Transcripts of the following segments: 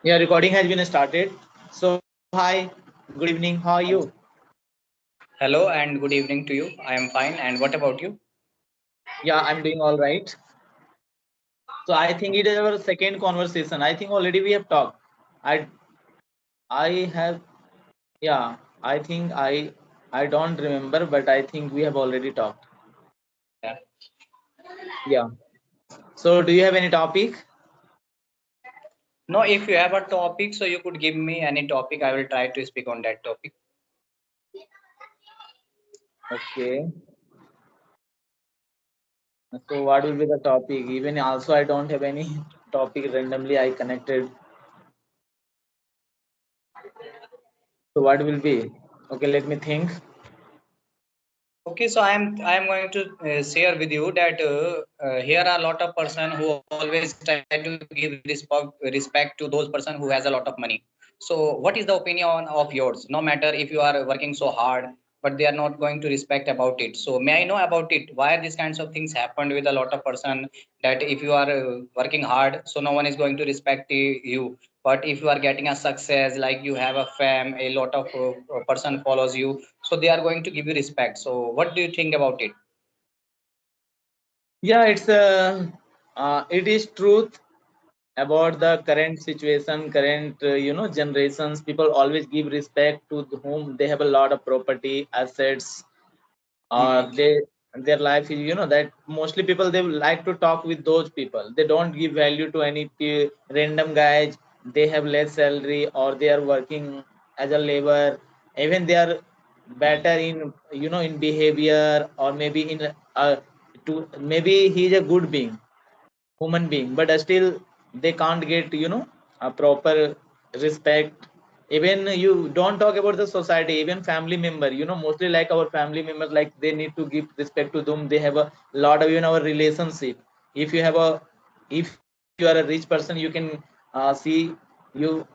Yeah, recording has been started. So, hi, good evening. How are you? Hello and good evening to you. I am fine. And what about you? Yeah, I'm doing all right. So, I think it is our second conversation. I think already we have talked. I I have yeah. I think I don't remember, but I think we have already talked. Yeah. Yeah. So, do you have any topic? No, if you have a topic, so you could give me any topic. I will try to speak on that topic. Okay. So, what will be the topic? Even also, I don't have any topic. Randomly, I connected. So, what will be? Okay, let me think. Okay, so I am going to share with you that here are a lot of person who always try to give respect to those person who has a lot of money. So what is the opinion of yours? No matter if you are working so hard, but they are not going to respect about it. So may I know about it? Why these kinds of things happened with a lot of person that if you are working hard, so no one is going to respect you. But if you are getting a success, like you have a fame, a lot of person follows you, so they are going to give you respect. So what do you think about it? Yeah, it is truth about the current situation, current generations. People always give respect to whom they have a lot of property, assets, or Hmm. their life is that mostly people they like to talk with those people. They don't give value to any random guys. They have less salary or they are working as a labor. Even they are better in in behavior or maybe in to maybe he is a good being, human being, but still they can't get a proper respect. Even you don't talk about the society, even family member, mostly like our family members, like they need to give respect to them. They have a lot of even our relationship. If you have a if you are a rich person, you can see you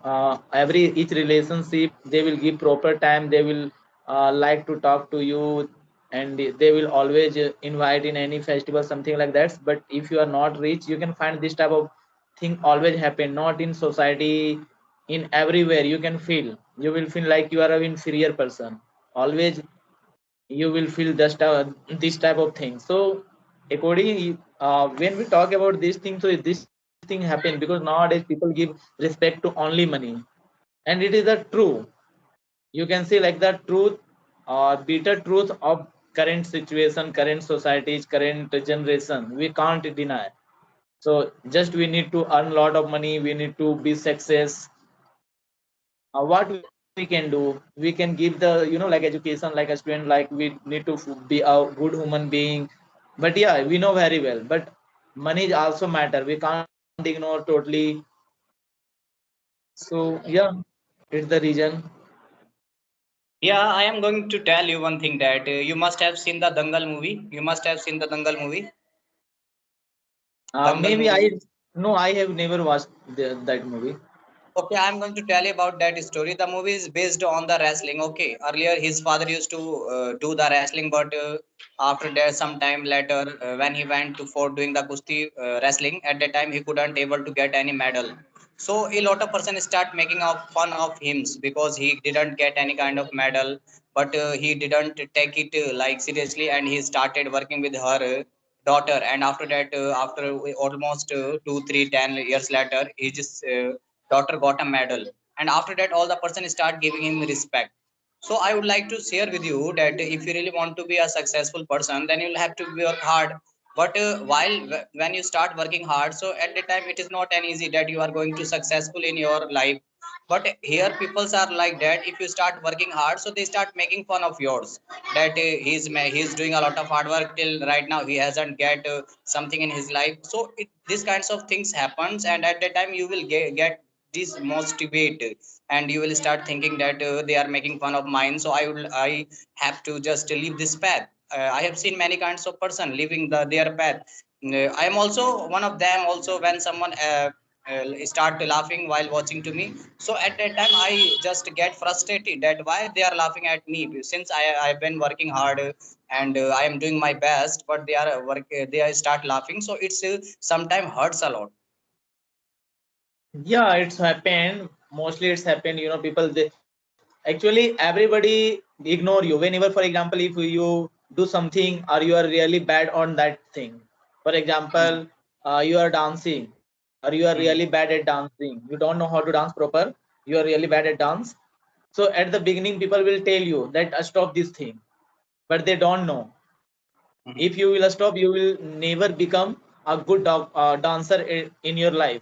every each relationship they will give proper time. They will like to talk to you, and they will always invite in any festival, something like that. But if you are not rich, you can find this type of thing always happen, not in society, in everywhere. You can feel, you will feel like you are an inferior person always. You will feel this type of thing. So according when we talk about this thing, so this thing happen because nowadays people give respect to only money. And it is the true, you can see like the truth, bitter truth of current situation, current societies, current generation, we can't deny. So just we need to earn a lot of money, we need to be success. What we can do, we can give the like education, like a student, like we need to be a good human being. But yeah, we know very well, but money is also matter, we can't ignore totally. So yeah, it's the reason. Yeah, I am going to tell you one thing that you must have seen the Dangal movie. You must have seen the Dangal movie. Dangal Maybe I movie. no, I have never watched that movie. Okay, I'm going to tell you about that story. The movie is based on the wrestling. Okay, earlier his father used to do the wrestling, but after that, some time later, when he went to for doing the kusti wrestling, at that time he couldn't able to get any medal. So a lot of person start making fun of him because he didn't get any kind of medal, but he didn't take it like seriously, and he started working with her daughter. And after that, after almost 2 3 10 years later, he just daughter got a medal, and after that all the person start giving him respect. So I would like to share with you that if you really want to be a successful person, then you'll have to work hard. But when you start working hard, so at the time it is not an easy that you are going to successful in your life. But here peoples are like that, if you start working hard, so they start making fun of yours that he's doing a lot of hard work till right now he hasn't get something in his life. So these kinds of things happens, and at that time you will get this motivate, and you will start thinking that they are making fun of mine, so I have to just leave this path. I have seen many kinds of person leaving their path. I am also one of them also. When someone start laughing while watching to me, so at that time I just get frustrated that why they are laughing at me, since I've been working hard, and I am doing my best, but they are start laughing. So it's sometimes hurts a lot. Yeah, it's happened. Mostly it's happened, people they actually everybody ignore you whenever, for example, if you do something or you are really bad on that thing. For example, you are dancing or you are Mhm. really bad at dancing. You don't know how to dance proper. You are really bad at dance. So at the beginning, people will tell you that stop this thing, but they don't know. Mhm. If you will stop, you will never become a good dancer in your life.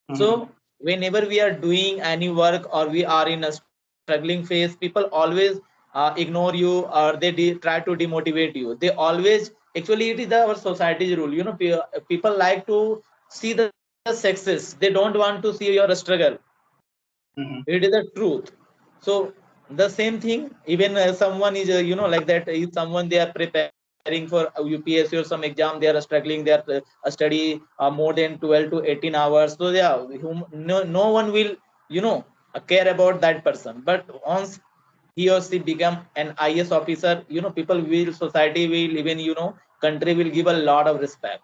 Mhm. So whenever we are doing any work or we are in a struggling phase, people always ignore you or they try to demotivate you. They always actually it is our society's rule. People like to see the success. They don't want to see your struggle. Mhm. It is the truth. So the same thing, even someone is like that. If someone they are preparing for UPSC or some exam, they are struggling, they are study more than 12 to 18 hours. So yeah, no one will care about that person. But once he or she become an IS officer, people will, society will, even country will give a lot of respect.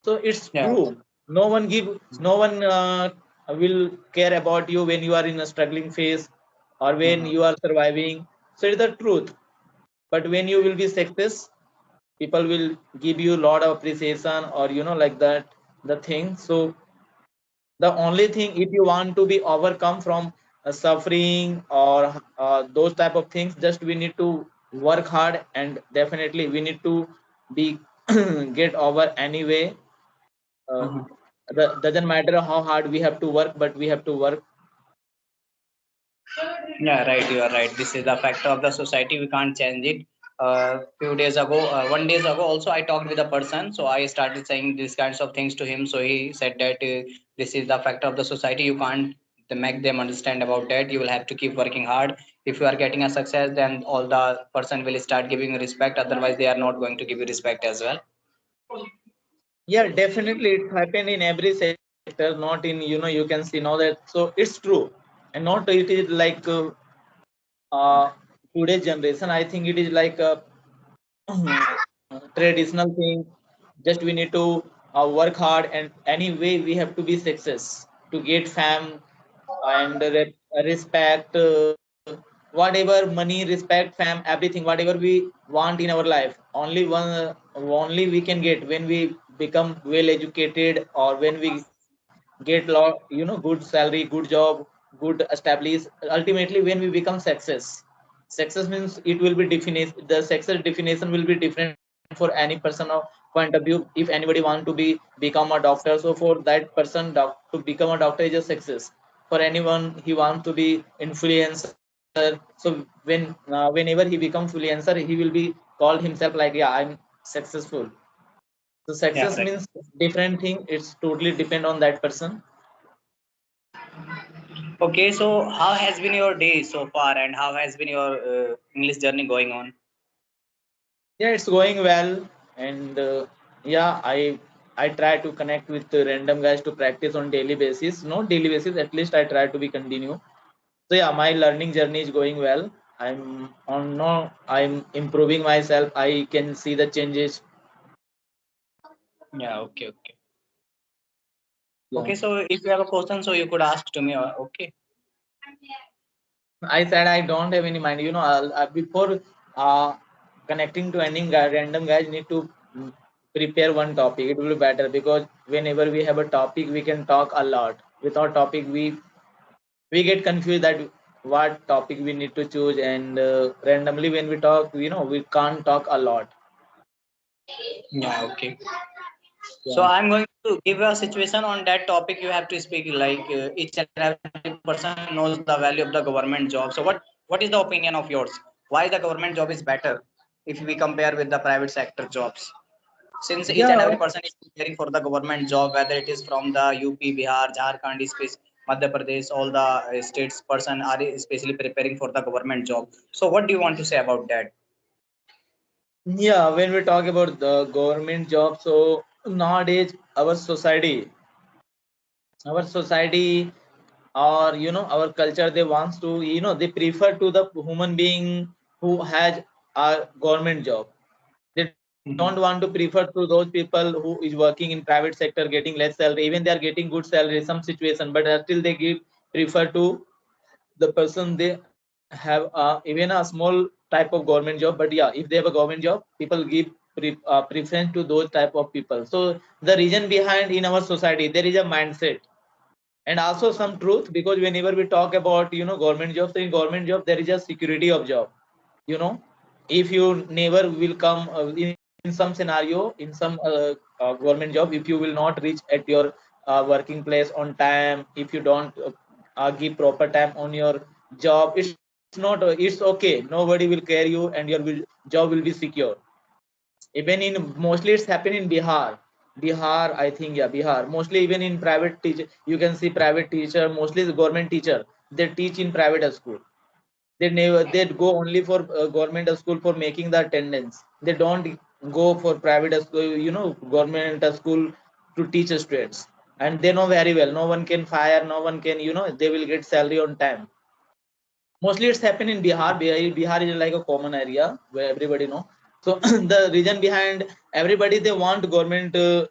So it's Yeah. true. No one will care about you when you are in a struggling phase or when Mhm. you are surviving. So it's the truth. But when you will be success, people will give you a lot of appreciation or like that, the thing. So the only thing, if you want to be overcome from suffering or those type of things, just we need to work hard, and definitely we need to be get over anyway. uh, Mhm. doesn't matter how hard we have to work, but we have to work. Yeah, right. You are right. This is the factor of the society. We can't change it. Few days ago, 1 days ago, also I talked with a person. So I started saying these kinds of things to him. So he said that this is the factor of the society. You can't make them understand about that. You will have to keep working hard. If you are getting a success, then all the person will start giving you respect. Otherwise, they are not going to give you respect as well. Yeah, definitely it happened in every sector, not in you can see now that. So it's true. And not it is like uh, today's generation. I think it is like a traditional thing. Just we need to work hard, and anyway we have to be success to get fam and respect, whatever money, respect, fam, everything, whatever we want in our life. Only we can get when we become well educated, or when we get good salary, good job, good established. Ultimately, when we become success means it will be definition. The success definition will be different for any person of point of view. If anybody want to be become a doctor, so for that person, to become a doctor is a success. For anyone, he wants to be influencer. So whenever he become influencer, he will be called himself like, yeah, I'm successful. So success Yeah, right. means different thing. It's totally depend on that person. Okay, so how has been your day so far, and how has been your English journey going on? Yeah, it's going well, and yeah, I try to connect with the random guys to practice on daily basis. Not daily basis, at least I try to be continue. So yeah, my learning journey is going well. I'm on no, I'm improving myself. I can see the changes. Yeah, okay, okay. Yeah, Okay, so if you have a question, so you could ask to me. Okay. I said I don't have any mind. Before uh, connecting to any random guys, need to prepare one topic. It will be better, because whenever we have a topic, we can talk a lot. Without topic, we get confused that what topic we need to choose, and randomly when we talk, we can't talk a lot. Yeah, okay. So Yeah. I'm going to give a situation on that topic. You have to speak like each and every person knows the value of the government job. So what is the opinion of yours? Why the government job is better if we compare with the private sector jobs? Since each and every Yeah, person is preparing for the government job, whether it is from the UP, Bihar, Jharkhand, Madhya Pradesh, all the states person are especially preparing for the government job. So what do you want to say about that? yeah, when we talk about the government job, so nowadays our society or our culture, they wants to, they prefer to the human being who has a government job. They don't don't want to prefer to those people who is working in private sector getting less salary. Even they are getting good salary some situation, but still they give prefer to the person they have even a small type of government job. But yeah, if they have a government job, people give preference to those type of people. So the reason behind in our society there is a mindset and also some truth, because whenever we talk about government jobs, so in government job there is a security of job. you know if you never will come in some scenario in some government job, if you will not reach at your working place on time, if you don't give proper time on your job, it's okay, nobody will care you and your job will be secure. Even in mostly it's happen in Bihar, I think. Yeah, Bihar mostly. Even in private teacher, you can see private teacher, mostly the government teacher, they teach in private school. They go only for government school for making the attendance. They don't go for private school, government school to teach students. And they know very well no one can fire, no one can, they will get salary on time. Mostly it's happened in Bihar is like a common area where everybody know. So the reason behind everybody they want government to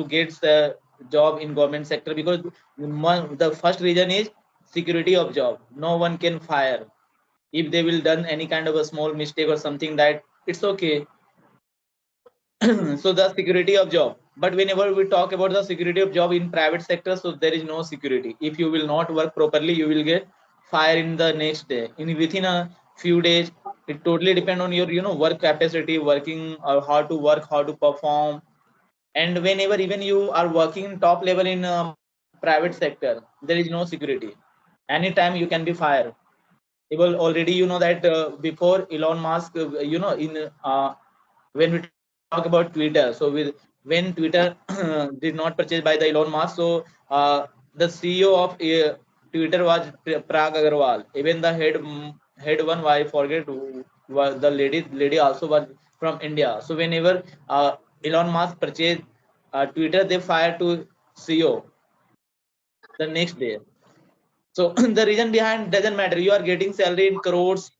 get the job in government sector, because the first reason is security of job. No one can fire if they will done any kind of a small mistake or something, that it's okay. So the security of job. But whenever we talk about the security of job in private sector, so there is no security. If you will not work properly, you will get fired in the next day, in within a few days. It totally depend on your work capacity, working, or how to work, how to perform. And whenever even you are working in top level in private sector, there is no security. Anytime you can be fired. Well, already that before Elon Musk, when we talk about Twitter, so when Twitter did not purchased by the Elon Musk, so the CEO of Twitter was Prag Agarwal. Even the head one, I forget who was the lady also was from India. So whenever Elon Musk purchased Twitter, they fired to CEO the next day. So the reason behind doesn't matter. You are getting salary in crores,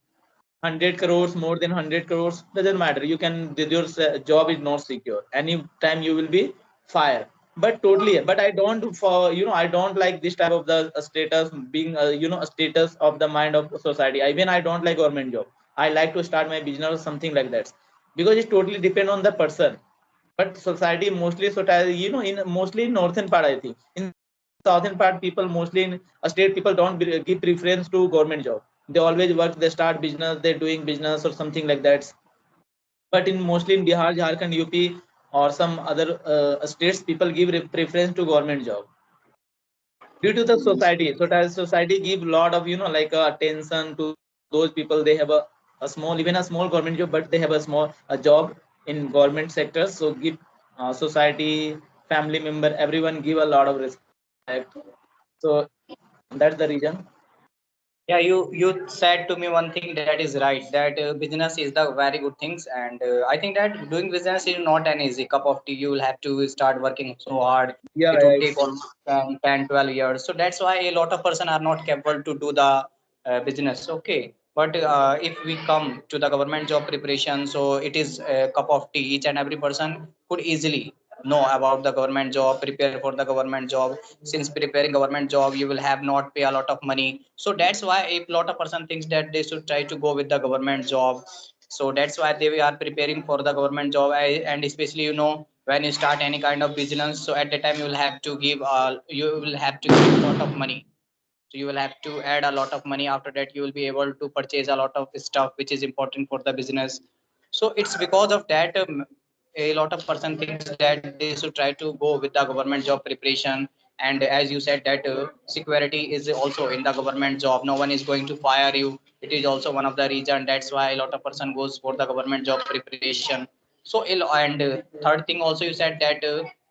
100 crores, more than 100 crores, doesn't matter. You can, your job is not secure. Anytime you will be fired. But totally, but I don't for I don't like this type of the status being a status of the mind of society. Even I don't like government job. I like to start my business or something like that, because it totally depend on the person. But society mostly, so in mostly in northern part, I think in southern part people, mostly in a state, people don't give preference to government job. They always work, they start business, they're doing business or something like that. But in mostly in Bihar, Jharkhand, UP, or some other states, people give preference to government job due to the society. So that society give a lot of like attention to those people. They have a small, even a small government job, but they have a job in government sector. So give society, family member, everyone give a lot of respect. So that's the reason. Yeah, you said to me one thing that is right, that business is the very good things, and I think that doing business is not an easy cup of tea. You will have to start working so hard. Yeah, It yeah, would take almost 10, 12 years. So that's why a lot of person are not capable to do the business. Okay, but if we come to the government job preparation, so it is a cup of tea. Each and every person could easily know about the government job, prepare for the government job. Since preparing government job, you will have not pay a lot of money. So that's why a lot of person thinks that they should try to go with the government job. So that's why they are preparing for the government job. And especially when you start any kind of business, so at the time you will have to give a lot of money. So you will have to add a lot of money. After that you will be able to purchase a lot of stuff which is important for the business. So it's because of that, a lot of person thinks that they should try to go with the government job preparation. And as you said that security is also in the government job, no one is going to fire you. It is also one of the reason. That's why a lot of person goes for the government job preparation. So and third thing also, you said that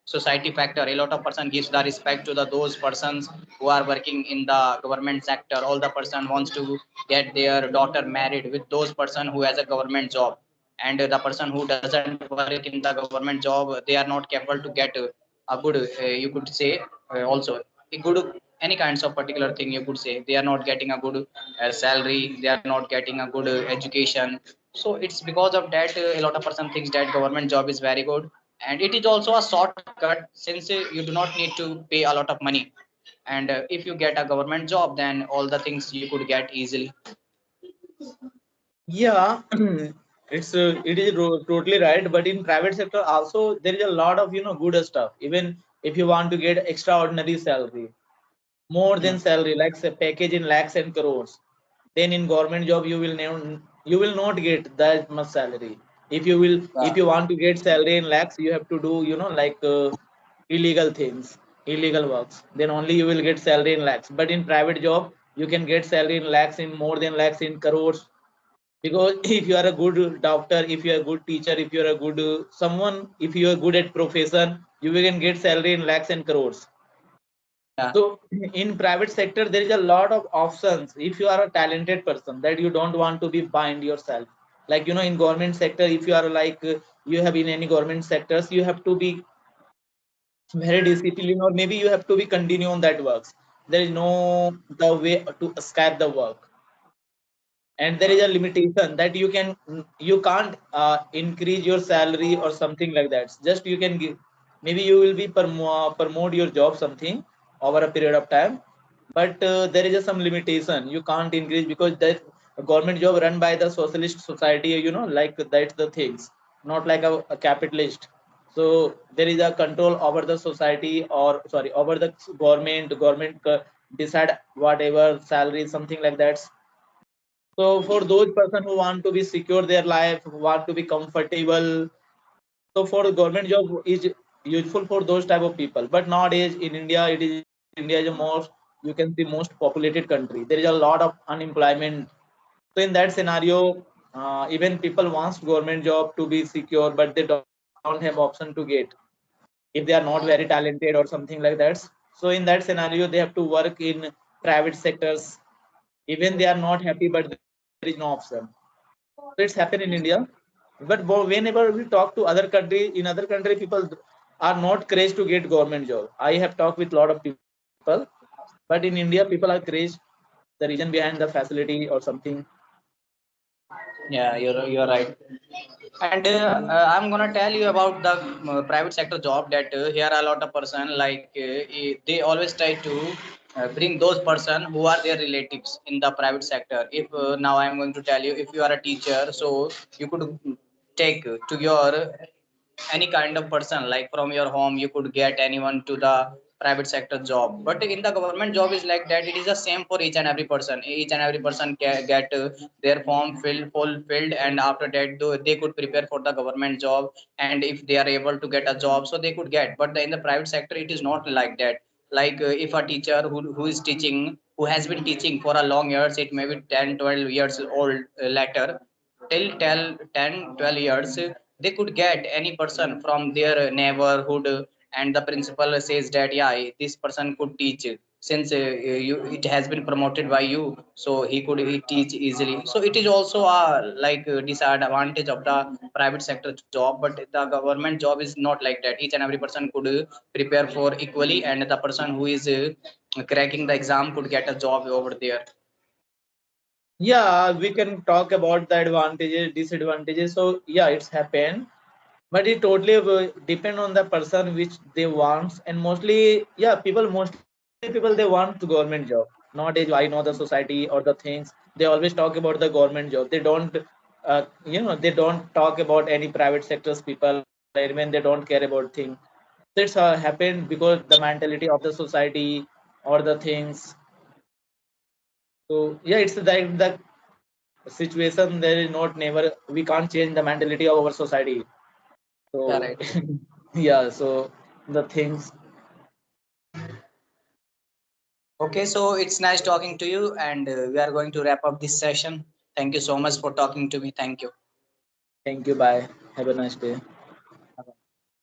society factor, a lot of person gives the respect to the those persons who are working in the government sector. All the person wants to get their daughter married with those person who has a government job. And the person who doesn't work in the government job, they are not capable to get a good you could say also a good any kinds of particular thing. You could say they are not getting a good salary, they are not getting a good education. So it's because of that a lot of person thinks that government job is very good, and it is also a shortcut since you do not need to pay a lot of money. And if you get a government job, then all the things you could get easily. Yeah, totally right. But in private sector also there is a lot of good stuff. Even if you want to get extraordinary salary, more Hmm. than salary, like say package in lakhs and crores, then in government job you will not get that much salary. If Yeah. you want to get salary in lakhs, you have to do like illegal things, illegal works. Then only you will get salary in lakhs. But in private job, you can get salary in lakhs, in more than lakhs, in crores, because if you are a good doctor, if you are a good teacher, if you are a good someone, if you are good at profession, you can get salary in lakhs and crores. Yeah. So in private sector there is a lot of options if you are a talented person, that you don't want to be bind yourself. Like in government sector, if you are like you have in any government sectors, you have to be very disciplined, or maybe you have to be continue on that works. There is no the way to escape the work, and there is a limitation that you can't increase your salary or something like that. Just you can give, maybe you will be promote your job something over a period of time, but there is a some limitation, you can't increase, because that government job run by the socialist society, like that's the things, not like a capitalist. So there is a control over the society, or sorry, over the government decide whatever salary, something like that. So for those person who want to be secure their life, who want to be comfortable, so for the government job is useful for those type of people. But nowadays in India, India is a most, you can see most populated country. There is a lot of unemployment. So in that scenario, even people wants government job to be secure, but they don't have option to get if they are not very talented or something like that. So in that scenario, they have to work in private sectors. Even they are not happy, but there is no option. So it's happened in India. But whenever we talk to other country, in other country, people are not crazed to get government job. I have talked with a lot of people, but in India, people are crazed. The reason behind the facility or something. Yeah, you're right. And I'm gonna tell you about the private sector job that here are a lot of person like they always try to bring those person who are their relatives in the private sector. If now I'm going to tell you, if you are a teacher, so you could take to your any kind of person, like from your home you could get anyone to the private sector job. But in the government job is like that, it is the same for each and every person. Each and every person can get their form fulfilled, and after that they could prepare for the government job, and if they are able to get a job, so they could get. But in the private sector it is not like that. Like if a teacher who is teaching, who has been teaching for a long years, it may be 10 12 years old, later till 10 12 years, they could get any person from their neighborhood, and the principal says that yeah, this person could teach, since it has been promoted by you, so he teach easily. So it is also a like disadvantage of the private sector job. But the government job is not like that. Each and every person could prepare for equally, and the person who is cracking the exam could get a job over there. Yeah, we can talk about the advantages, disadvantages. So yeah, it's happened, but it totally will depend on the person which they want. And mostly people they want government job. Nowadays I know the society or the things, they always talk about the government job. They don't they don't talk about any private sectors people, even they don't care about things. That's happened because the mentality of the society or the things. So yeah, it's like the situation, there is not never, we can't change the mentality of our society. Yeah, So right. yeah, so the things. Okay, so it's nice talking to you, and we are going to wrap up this session. Thank you so much for talking to me. Thank you. Thank you, bye, have a nice day.